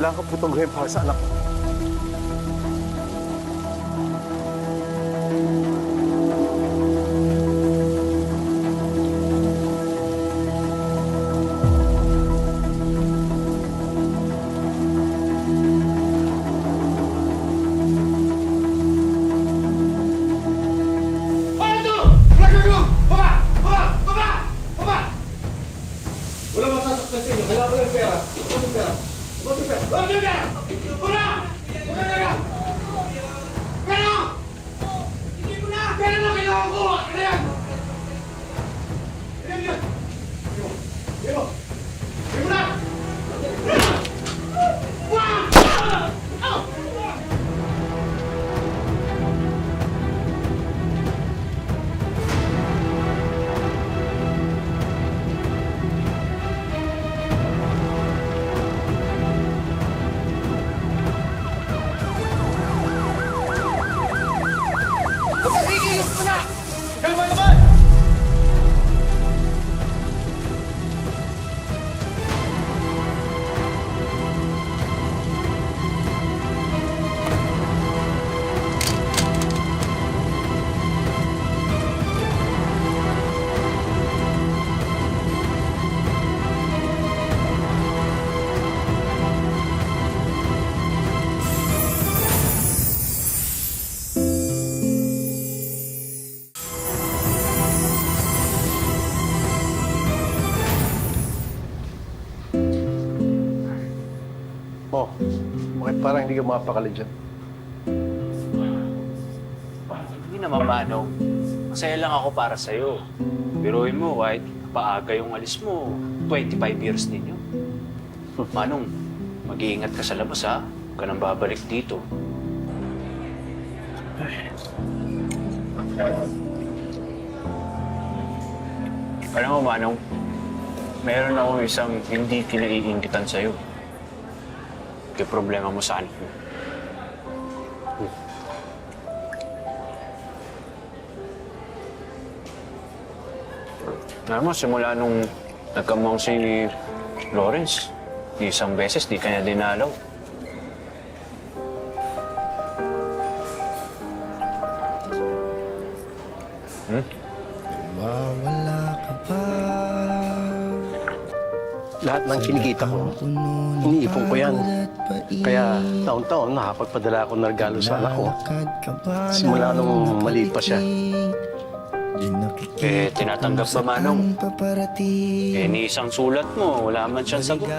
Kailangan ko po itong gawin para sa anak ko. Oh, bakit parang hindi ka mapakali dyan? Hindi naman, Manong. Masaya lang ako para sa'yo. Biruin mo, kahit paaga yung alis mo, 25 years din yun. Manong, mag-iingat ka sa labas, ha? Huwag ka nang babalik dito. Alam mo, Manong, meron akong isang hindi kinaiingitan sa'yo. Kaya problema mo sa anak mo. Alam mo, simula nung nagkamang si Lawrence, isang beses di kanya dinalaw. Mawala ka pa. Lahat ng kinikita ko, iniipon ko yan. Kaya taon-taon nakapagpadala ako ng regalo sa anak ko. Simula nung maliit pa siya. Eh, tinatanggap ba, Manong? Eh, ni isang sulat mo, wala man siyang sagot.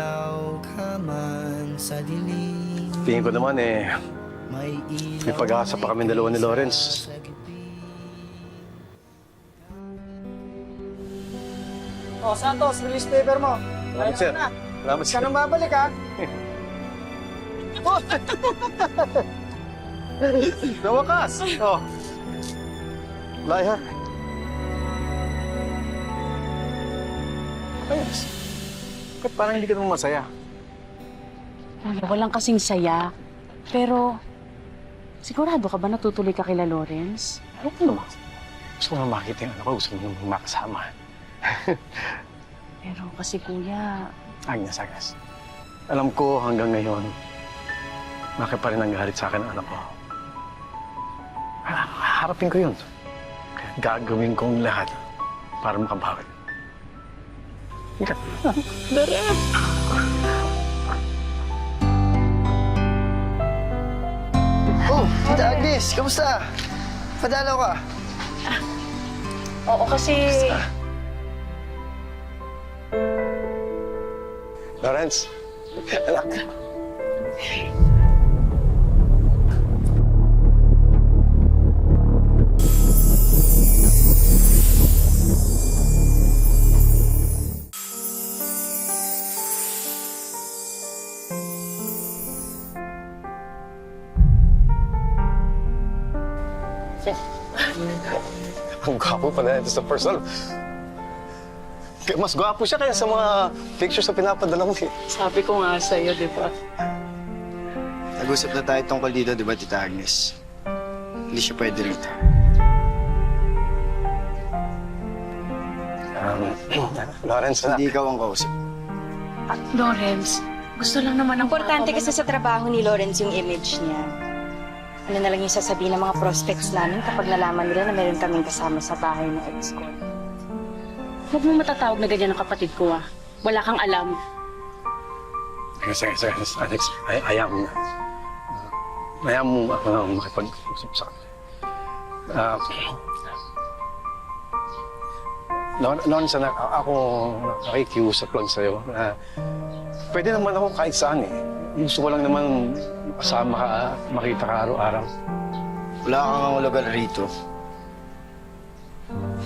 Tingin ko naman may pag-asa pa kami dalawa ni Lawrence. Oh, Santos, release paper mo. Salamat, sir. Salamat, sir. Ka nang babalik, ha? Sa wakas! Oh. Laya. Ayos. Bakit parang hindi ka naman masaya? Walang kasing saya. Pero, sigurado ka ba natutuloy ka kila Lawrence? Ano naman? Gusto ko na makita yung anak ko. Gusto ko na makasama. Pero kasi kuya, Agnes, Agnes. Alam ko hanggang ngayon, bakit pa rin ang galit sa akin ang anak ko. Harapin ko yun. Gagawin kong lahat para makabawi. Ika. Dara! Oh, Tita Agnes, kamusta? Padalaw ka. oo kasi... Lawrence, anak. Ang gwapo pa na ito sa personal. Mas gwapo siya kaya sa mga pictures na pinapadala mo. Sabi ko nga sa'yo, di ba? Nag-usap na tayo tungkol dito, di ba, Tita Agnes? Hindi siya pwede rito. Lawrence, anak. Hindi ikaw ang kausap. Lawrence, Gusto lang naman ng Importante kasi sa trabaho ni Lawrence yung image niya. Ano na lang yung sasabihin ng mga prospects namin kapag nalaman nila na meron kaming kasama sa bahay ng ex ko. Huwag mo matatawag na ganyan ang kapatid ko, ah. Wala kang alam. Sige, Alex. Ayaw mo na. Ayaw mo ako na makipag-usap sa kanila. Lawrence, anak, ako nakikiusap lang sa'yo. Pwede naman ako kahit saan eh. Gusto ko lang naman makasama ka, makita ka araw-araw. Wala kang lugar rito.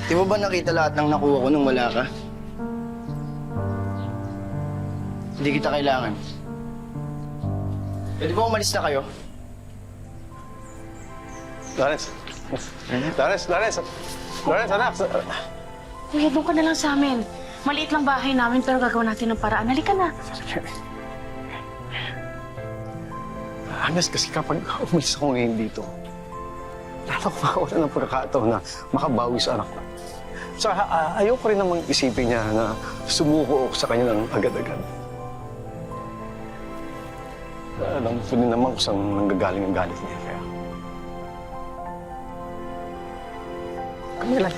Di mo ba nakita lahat ng nakuha ko nung wala ka? Hindi kita kailangan. Pwede ba umalis na kayo? Lawrence, anak. Kuya, doon ka na lang sa amin. Maliit lang bahay namin pero gagawin natin ng paraan. Halika na. Agnes, kasi kapag umalis ako ngayon dito, lalo ko makawala ng pagkakataon na makabawi sa anak ko. Saka ayoko rin namang isipin niya na sumuko ako sa kanya ng agad-agad. Alam ko din naman kung saan nanggagaling ang galit niya. Kaya... kami lang.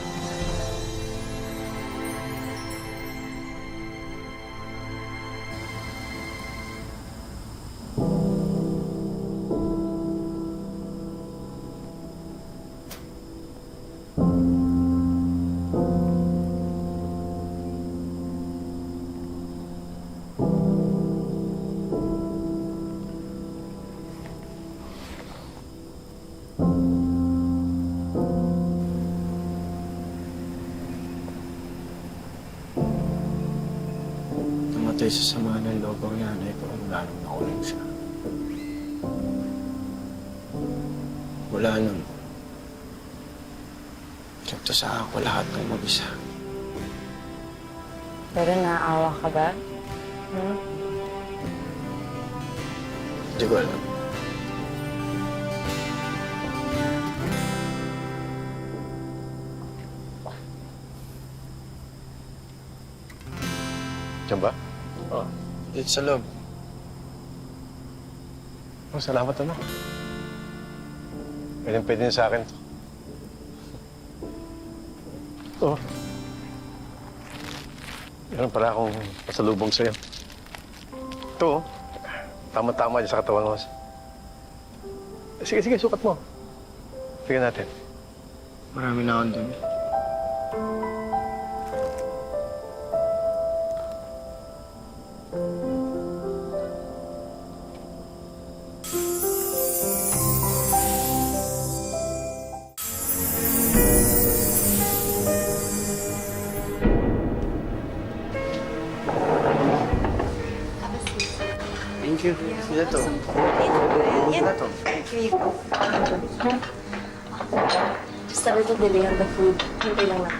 Namatay sa sama ng loob ang nanay ko ang lalong nakulong siya. Wala nang sakto sa ako lahat ng mag-isa. Pero naawa ka ba? Hindi ko alam. Diyan ba? Oh, dito sa loob. Oh, salamat, anak. Pwede na sa akin to. Oh. Meron pala akong pasalubong sa'yo. Ito, oh. Tama-tama dyan sa katawan mo. Sige, sukat mo. Tignan natin. Marami na akong dumi. Thank you. Sila to. Sila to. Here you go. Just a little delay on the food. Hintay lang na.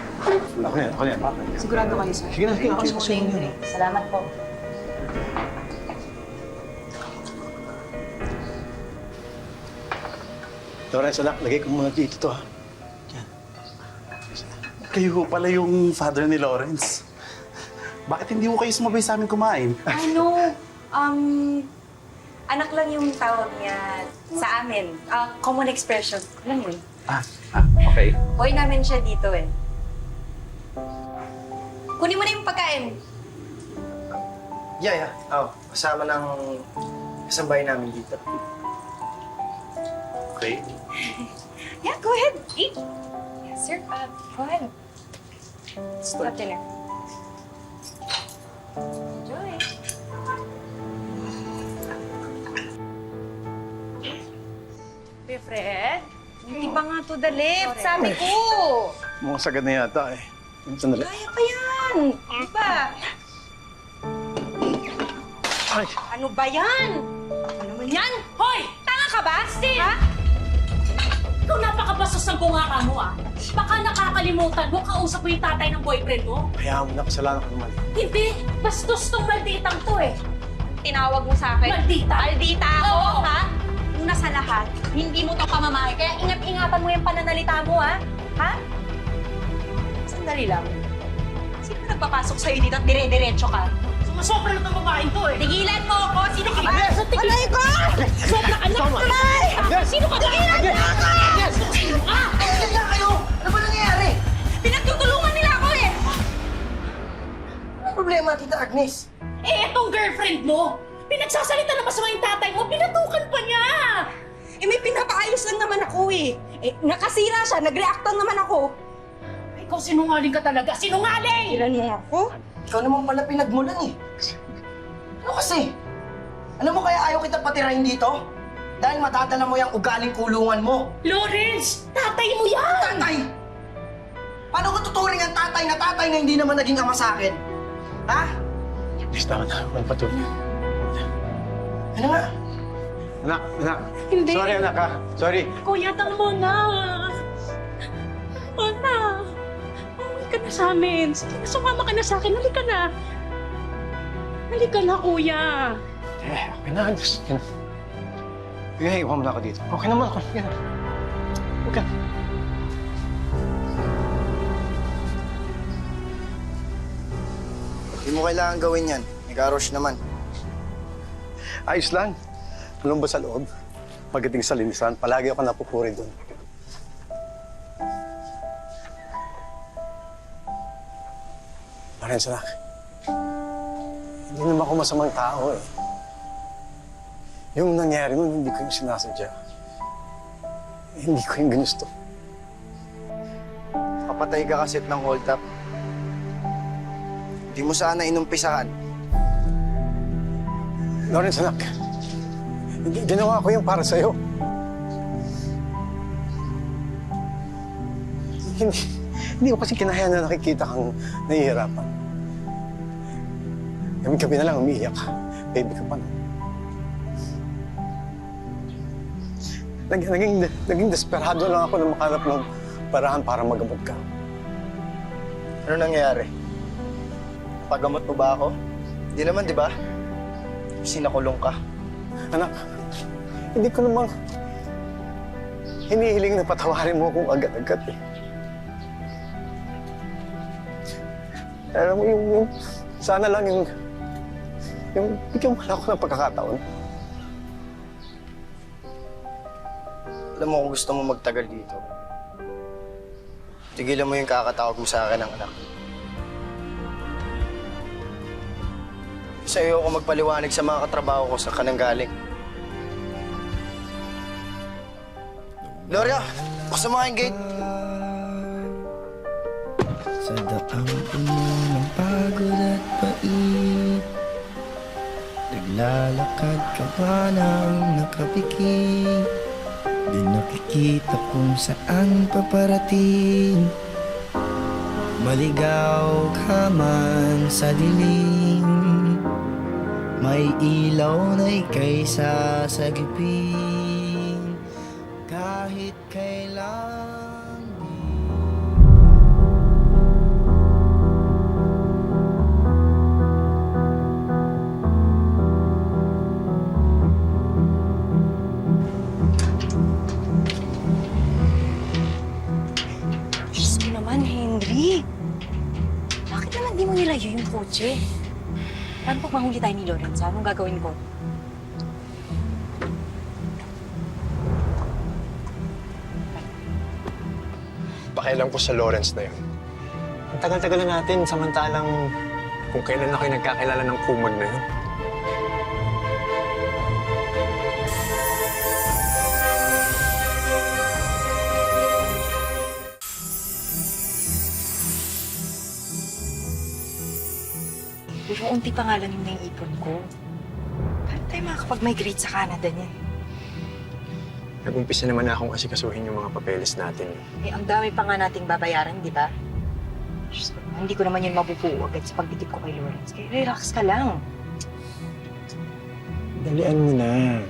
Ako yan. Sigurado kayo, sir. Sige na, ako sa inyo. Salamat po. Lawrence, anak, lagay ko muna dito to, ha? Kayo pala yung father ni Lawrence. Bakit hindi ko kayo sumabay sa amin kumain? Ano? Anak lang yung tawag niya sa amin. Common expression. Alam mo yun? Okay. Boy namin siya dito eh. Kunin mo na yung pagkain. Yeah. Kasama ng isang bahay namin dito. Okay. Yeah, go ahead. Eat. Yes, sir. Go ahead. Let's have dinner. Enjoy. Fred, hindi pa nga to the lift. Sabi ko. Mukhang sagad na yata, eh. Sandali. Kaya pa yan. Ano ba? Ay! Ano ba yan? Ano naman yan? Hoy! Tanga ka ba, Steve? Ha? Ikaw napakabastos ng bungaka mo, ah. Baka nakakalimutan mo, kausap mo yung tatay ng boyfriend mo. Kaya mo na, kasalanan ko naman. Hindi, bastos tong malditang to, eh. Tinawag mo sa akin. Maldita. Maldita ako, Oo. ha? Una sa lahat, hindi mo to pamamahay. Kaya ingat-ingatan mo yung pananalita mo, ha? Ha? Sandali lang. Sino nagpapasok sa'yo dito at dire-diretso ka? Sobra na itong babaeng to eh. Tigilan mo ako! Sino ka ba? Aray ko! Sobra ka na! Aray! Sino ka? Tigilan mo ako! Sino ka? Kaya kayo! Ano ba nangyayari? Pinagtutulungan nila ako eh! Ano problema, Tita Agnes? Eh, etong girlfriend mo! Pinagsasalita na masama yung tatay mo, pinatukan pa niya! Eh, may pinapaayos lang naman ako eh. Eh, nakasira siya, nag-react lang naman ako. Ikaw sinungaling ka talaga, sinungaling! Ilan mo ako? Ikaw naman pala pinagmulan eh. Ano kasi? Alam mo kaya ayaw kita patirahin dito? Dahil matadala mo yung ugaling kulungan mo. Lawrence! Tatay mo yan! Tatay! Paano ko tuturing ang tatay na hindi naman naging ama sa akin? Ha? Please, tama na. Walang patuloy. Ano nga? Anak. Hindi. Sorry, anak, ha? Sorry. Kuya, tama na! Anak! Umuwi ka na sa amin. Sige, sumama ka na sa akin. Halika na. Halika na, kuya. Okay na, Agnes. Okay na. Sige, iwan mo na ako dito. Okay naman ako. Okay na. Okay. Hindi mo kailangan gawin yan. Nag-arush naman. Ayos lang. Alam ba sa loob? Pagdating sa linisan, palagi ako napupuri doon. Lorenz, anak. Hindi naman ako masamang tao eh. Yung nangyari nun, hindi ko yung sinasadya. Hindi ko yung ginusto. Kapatay ka kasi ng hold up. Hindi mo sana inumpisahan. Lorenz, anak. Ginawa ko yung para sa'yo. Hindi ko kasi kinaya na nakikita kang nahihirapan. Gabi na lang umiiyak ka. Baby ka pa na. Naging desperado lang ako na makahanap ng paraan para magamot ka. Ano nangyayari? Pagamot mo ba ako? Hindi naman, di ba? Sinakulong ka. Anak, hindi ko namang hinihiling na patawarin mo kung agad-agad eh. Alam mo, yung sana lang yung bigyan mo lang ako ng pagkakataon. Alam mo kung gusto mo magtagal dito. Tigilan mo yung kakatawag mo sa akin ng anak. Sa iyo ako magpaliwanag sa mga katrabaho ko sa kanang galing. Gloria, buksan mo nga yung gate. Sa daang puno ng pagod at pait, naglalakad ka ba ng nakapikit? Di nakikita kung saan paparating. Maligaw ka man sa dilim, may ilaw na ika'y sasagipin kahit kailan di. Diyos ko naman, Henry. Bakit naman di mo nilayo yung kotse? Paano pag mahuli tayo ni Lorenz? Anong gagawin ko? Pakialam ko sa Lawrence na yun. Ang tagal-tagal na natin, samantalang kung kailan na kayo nagkakilala ng kumag na yun. Pero unti pa nga lang yung naiipon ko. Paano tayo makakapag-migrate sa Canada niyan? Nag-umpisa naman na akong asikasuhin yung mga papeles natin. Eh, ang dami pa nga nating babayaran, di ba? Diyos ko, hindi ko naman yun mabubuo agad sa pagdikip ko kay Lawrence. Kaya relax ka lang. Dalian mo na.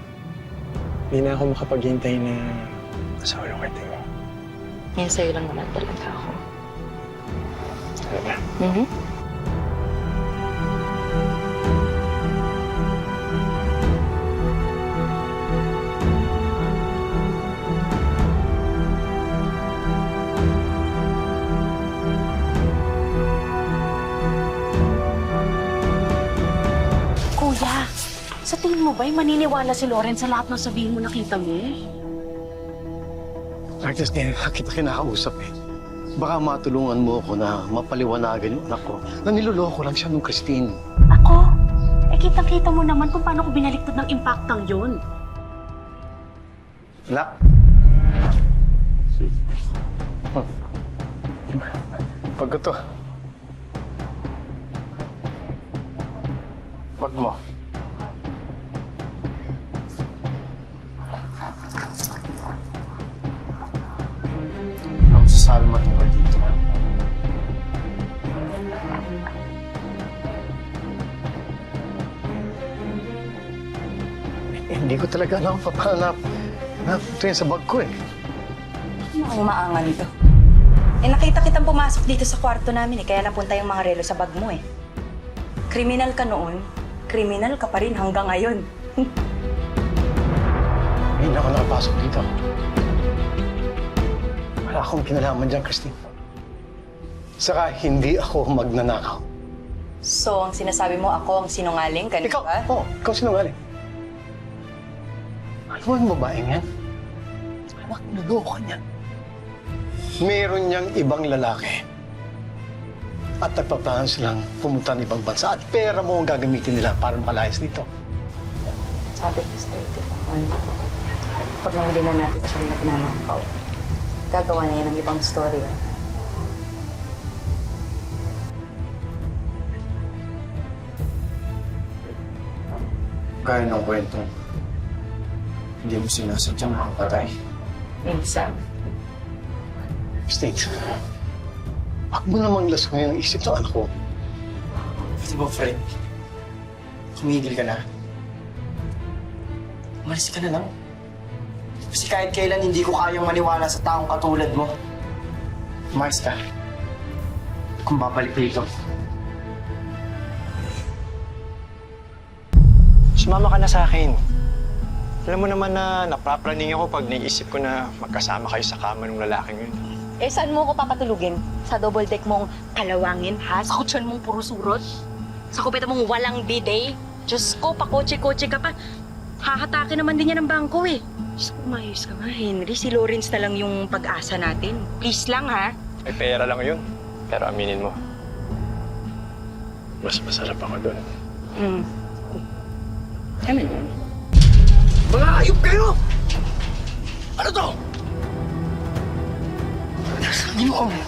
Hindi na ako makapaghintay na masawalo ka tayo. Yan sa'yo lang naman talaga ako. Ano ba? Mhm. mo ba maniniwala si Lawrence sa lahat ng sabihin mo nakita mo? Agnes, kita kinakausap eh. Baka matulungan mo ako na mapaliwanagan yung anak ko na niloloko lang siya nung Christine. Ako? Eh, kitang-kita mo naman kung paano ko binaliktad ng impactang yun. Anak? Pag ito. Pag mo. Ang sasalma tungkol dito. Hindi ko talaga alam paano ito yan sa bag ko eh. Ang maangal ito. Eh, nakita kitang pumasok dito sa kwarto namin eh, kaya napunta yung mga relo sa bag mo eh. Kriminal ka noon, kriminal ka pa rin hanggang ngayon. Hindi ako nakapasok dito. Wala akong kinalaman dyan, Christine. Saka hindi ako magnanakaw. So, ang sinasabi mo, ako ang sinungaling, ganun Ikaw, ba? ikaw sinungaling. Ano ang babaeng yan? Anak, naloko niya. Meron niyang ibang lalaki. At nagpaplanan silang pumunta ng ibang bansa. At pera mo ang gagamitin nila para makalayas dito. Sabi ko sa'yo, pag nahuli na natin siya nagnanakaw, gagawa na yan ng ibang story. Gaya ng kwento, hindi mo sinasadyang makapatay. Minsan. State, wag mo namang lasungin ang isip ng anak ko. Pwede ba, Fred? Tumigil ka na. Umalis ka na lang. Kasi kahit kailan hindi ko kayang maniwala sa taong katulad mo. Umalis ka. Kung babalik dito. Sumama ka na sa akin. Alam mo naman na naprapraning ako pag naisip ko na magkasama kayo sa kama ng lalaking yun. Eh, saan mo ako papatulugin? Sa double deck mong kalawangin, ha? Sa kutsyon mong puro surot? Sa kupita mong walang bidet? Diyos ko, pakotse-kotse ka pa. Hahatakin naman din yan ng bangko eh. Diyos ko, umayos ka nga, Henry. Si Lawrence na lang yung pag-asa natin. Please lang, ha? May pera lang yun. Pero aminin mo, mas masarap ako doon. Tama na. Mga ayop kayo! Ano to? Hindi mo kami.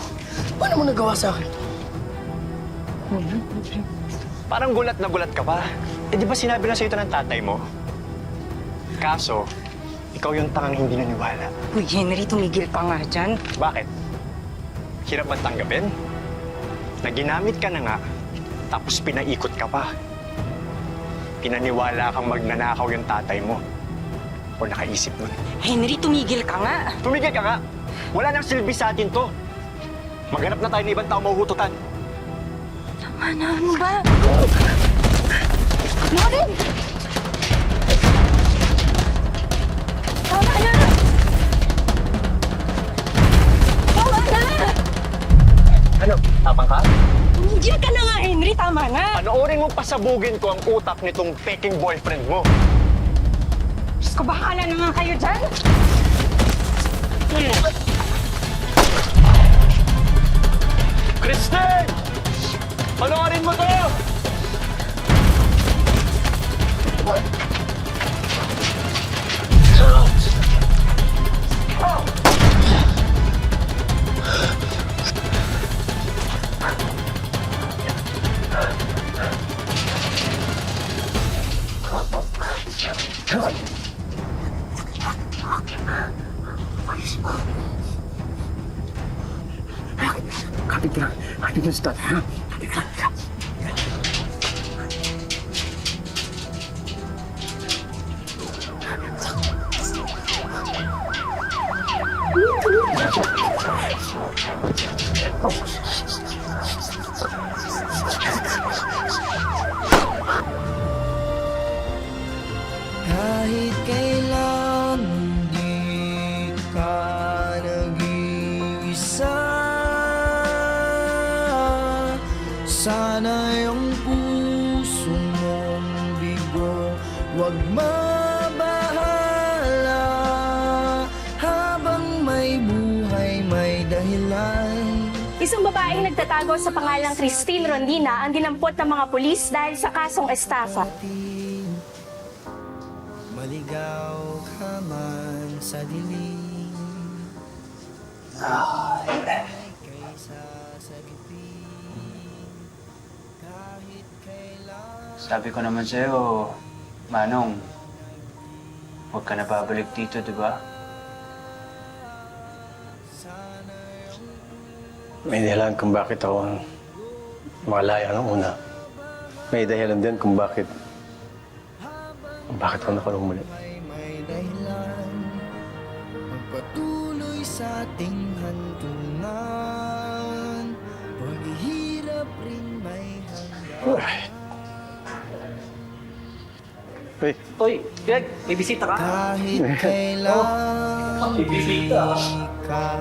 Paano mo nagawa sa akin? Parang gulat na gulat ka pa. Eh di ba sinabi na sa'yo ito ng tatay mo? Kaso, ikaw yung tangang hindi naniwala. Uy, Henry, tumigil ka nga dyan. Bakit? Hirap ba tanggapin? Na ginamit ka na nga, tapos pinaikot ka pa. Pinaniwala kang magnanakaw yung tatay mo. O nakaisip nun. Henry, tumigil ka nga. Tumigil ka nga! Wala nang silbi sa atin to. Maghanap na tayo ng ibang tao mahuhututan. Tama na, ano ba? Lawrence! Tama na! Tama na! Ano? Tapang ka? Tumigil ka na nga, Henry. Tama na. Panoorin mong pasabugin ko ang utak nitong peking boyfriend mo. Diyos ko, bahala na nga kayo dyan. Kristen! Panoorin mo to! Kapit na sa tatay, ha? Kahit kailan hindi ka nag-iisa, sana yung puso mong bigo, wag Isang babaeng nagtatago sa pangalang Christine Rondina ang dinampot ng mga pulis dahil sa kasong estafa. Maligaw ka man sa dilim. Sabi ko naman sa'yo, Manong, huwag ka na babalik dito, di ba? May dahilan kung bakit ako makalaya ng una. May dahilan din kung bakit ako nakulong muli. May dahilan magpatuloy sa ating hantungan. Paghihirap rin may hanggan. Hey, Toy, Greg, may bisita ka? Kahit kailan di ka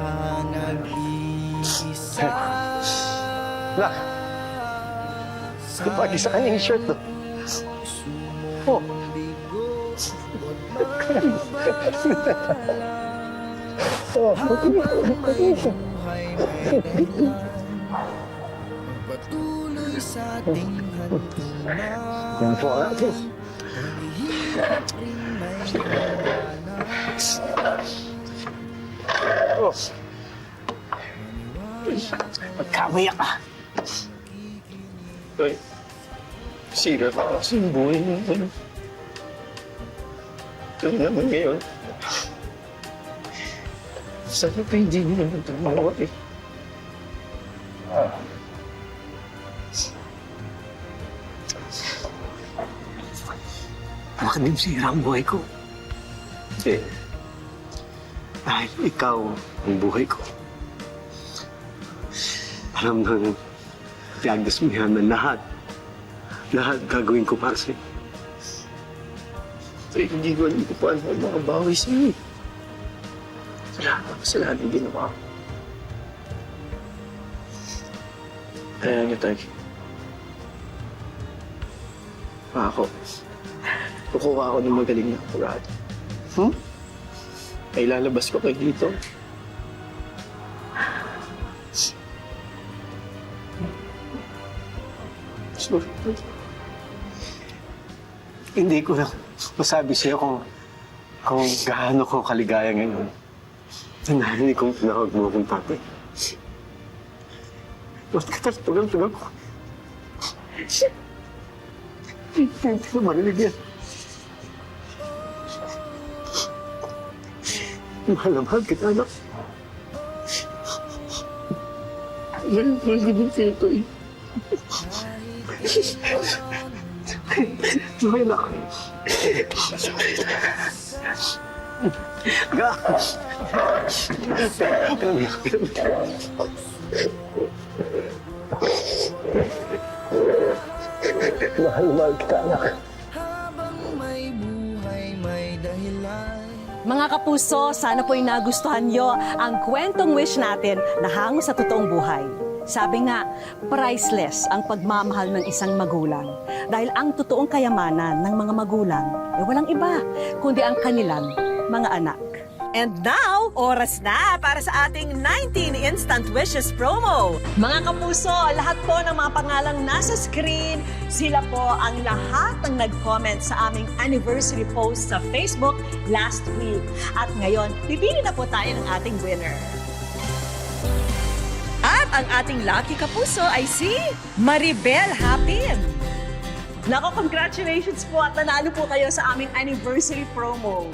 nag-iisa. Wala. Kapag isa kanyang shirt, no? Oh. Patuloy sa ating hantungan. Yan po, ah. Oh. Magkamaya ka. Uy, sira pa kasi yung buhay mo. Ito naman ngayon. Sana pa hindi mo naman tumawa eh. Baka din sira ang buhay ko. Eh, dahil ikaw ang buhay ko. Alam na pinagdasmihan ng lahat. Lahat gagawin ko para sa'yo. So, hindi ko alam kung paano ako makabawi sa'yo. Sa lahat ng kasalanan ginawa ko. Kaya nga tayo. Ako. Kukuha ako ng magaling na apurado. Ay lalabas ko kayo dito. So, hindi ko na masabi sa'yo kung gaano ko kaligaya ngayon. Nanahinig kong tinawag mo akong tatay. Ba't ka tagal-tagal ko? Hindi ko marinig yan. Mahal na mahal kita, anak. Mahal ko din sa'yo eh. Mahal na. Ga! Mahal na mahal kita, anak. Habang may buhay, may dahilan. Mga kapuso, sana po'y nagustuhan nyo ang kwentong wish natin na hango sa totoong buhay. Sabi nga, priceless ang pagmamahal ng isang magulang. Dahil ang totoong kayamanan ng mga magulang ay walang iba, kundi ang kanilang mga anak. And now, oras na para sa ating 19 Instant Wishes promo. Mga kapuso, lahat po ng mga pangalang nasa screen, sila po ang lahat ng nag-comment sa aming anniversary post sa Facebook last week. At ngayon, pipili na po tayo ng ating winner. At ang ating lucky kapuso ay si Maribel Hapin. Nako, congratulations po at nanalo po kayo sa aming anniversary promo.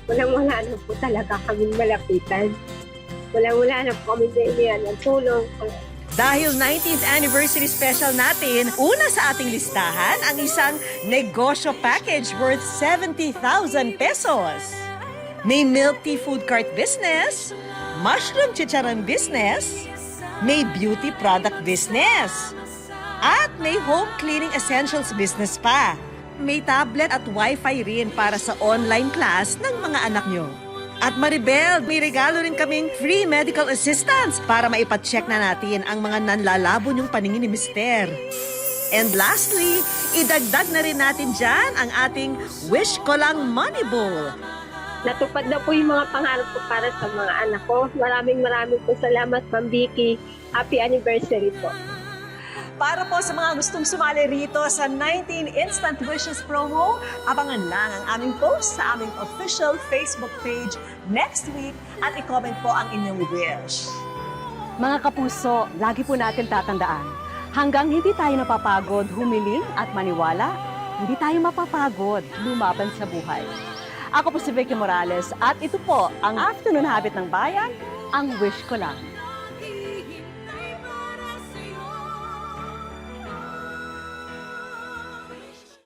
Walang-wala na po talaga kami malapitan. Walang-wala na po kami sa inyo ng tulong. Dahil 19th anniversary special natin, una sa ating listahan ang isang negosyo package worth 70,000 pesos. May milk tea food cart business, mushroom chicharon business, may beauty product business, at may home cleaning essentials business pa. May tablet at wifi rin para sa online class ng mga anak nyo. At Maribel, may regalo rin kaming free medical assistance para maipacheck na natin ang mga nanlalabo nyong paningin ni Mister. And lastly, idagdag na rin natin dyan ang ating Wish Ko Lang Money Bowl. Natupad na po yung mga pangarap ko para sa mga anak ko. Maraming po salamat, Ma'am Vicky. Happy anniversary po. Para po sa mga gustong sumali rito sa 19 Instant Wishes promo, abangan lang ang aming post sa aming official Facebook page next week at i-comment po ang inyong wish. Mga kapuso, lagi po natin tatandaan, hanggang hindi tayo napapagod humiling at maniwala, hindi tayo mapapagod lumaban sa buhay. Ako po si Vicky Morales at ito po ang Afternoon Habit ng Bayan, ang wish ko lang.